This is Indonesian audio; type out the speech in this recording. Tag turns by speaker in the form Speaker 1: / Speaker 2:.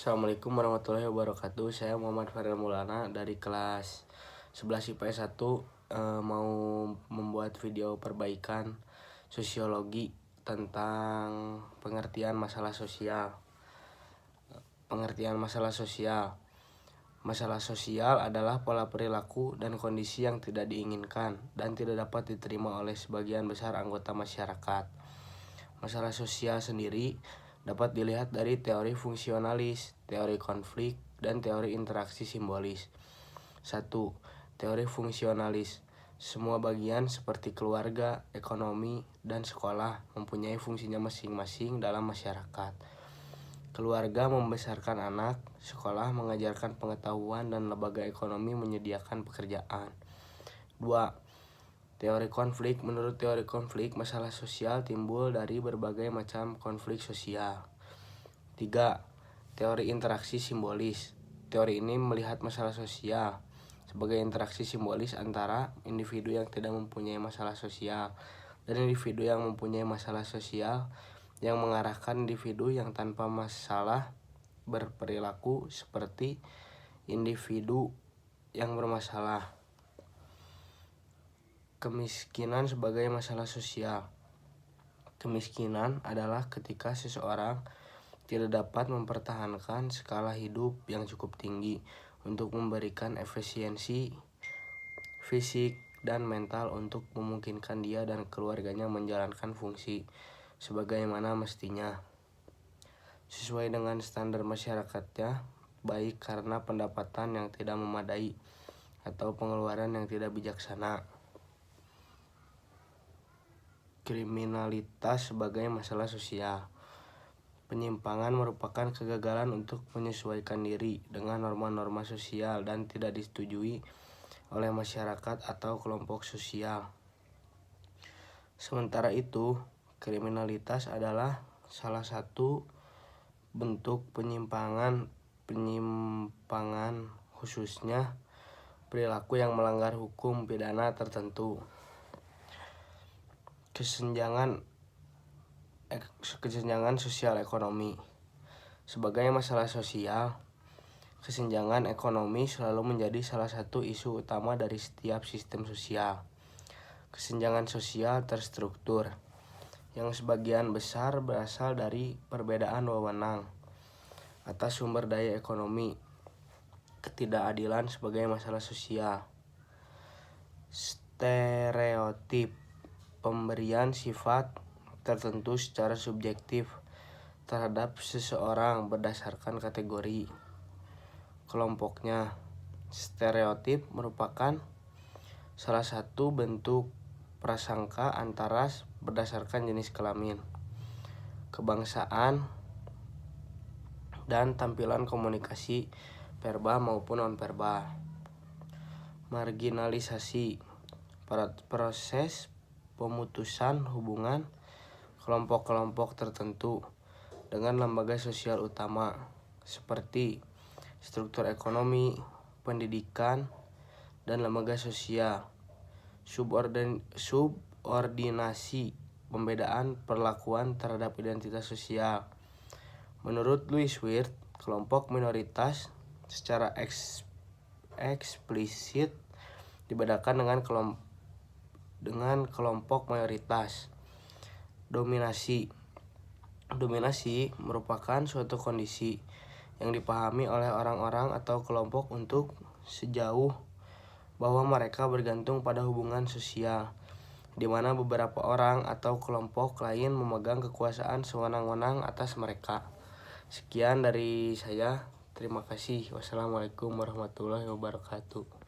Speaker 1: Assalamualaikum warahmatullahi wabarakatuh. Saya Muhammad Farel Maulana dari kelas 11 IPS 1 mau membuat video perbaikan sosiologi tentang pengertian masalah sosial. Pengertian masalah sosial. Masalah sosial adalah pola perilaku dan kondisi yang tidak diinginkan dan tidak dapat diterima oleh sebagian besar anggota masyarakat. Masalah sosial sendiri dapat dilihat dari teori fungsionalis, teori konflik, dan teori interaksi simbolis. 1. Teori fungsionalis. Semua bagian seperti keluarga, ekonomi, dan sekolah mempunyai fungsinya masing-masing dalam masyarakat. Keluarga membesarkan anak, sekolah mengajarkan pengetahuan, dan lembaga ekonomi menyediakan pekerjaan. 2. Teori konflik. Menurut teori konflik, masalah sosial timbul dari berbagai macam konflik sosial. 3. Teori interaksi simbolis. Teori ini melihat masalah sosial sebagai interaksi simbolis antara individu yang tidak mempunyai masalah sosial dan individu yang mempunyai masalah sosial, yang mengarahkan individu yang tanpa masalah berperilaku seperti individu yang bermasalah. Kemiskinan sebagai masalah sosial. Kemiskinan adalah ketika seseorang tidak dapat mempertahankan skala hidup yang cukup tinggi untuk memberikan efisiensi fisik dan mental untuk memungkinkan dia dan keluarganya menjalankan fungsi sebagaimana mestinya sesuai dengan standar masyarakatnya, baik karena pendapatan yang tidak memadai atau pengeluaran yang tidak bijaksana. Kriminalitas sebagai masalah sosial. Penyimpangan merupakan kegagalan untuk menyesuaikan diri dengan norma-norma sosial dan tidak disetujui oleh masyarakat atau kelompok sosial. Sementara itu, kriminalitas adalah salah satu bentuk penyimpangan khususnya perilaku yang melanggar hukum pidana tertentu. Kesenjangan sosial ekonomi. Sebagai masalah sosial, kesenjangan ekonomi selalu menjadi salah satu isu utama dari setiap sistem sosial. Kesenjangan sosial terstruktur, yang sebagian besar berasal dari perbedaan wewenang atas sumber daya ekonomi. Ketidakadilan sebagai masalah sosial. Stereotip. Pemberian sifat tertentu secara subjektif terhadap seseorang berdasarkan kategori kelompoknya. Stereotip merupakan salah satu bentuk prasangka antara berdasarkan jenis kelamin, kebangsaan, dan tampilan komunikasi verbal maupun nonverbal. Marginalisasi. Proses pemutusan hubungan kelompok-kelompok tertentu dengan lembaga sosial utama seperti struktur ekonomi, pendidikan, dan lembaga sosial. Subordinasi. Pembedaan perlakuan terhadap identitas sosial. Menurut Louis Wirth, kelompok minoritas secara eksplisit dibedakan dengan kelompok mayoritas. Dominasi. Dominasi merupakan suatu kondisi yang dipahami oleh orang-orang atau kelompok untuk sejauh bahwa mereka bergantung pada hubungan sosial, di mana beberapa orang atau kelompok lain memegang kekuasaan sewenang-wenang atas mereka. Sekian dari saya. Terima kasih. Wassalamualaikum warahmatullahi wabarakatuh.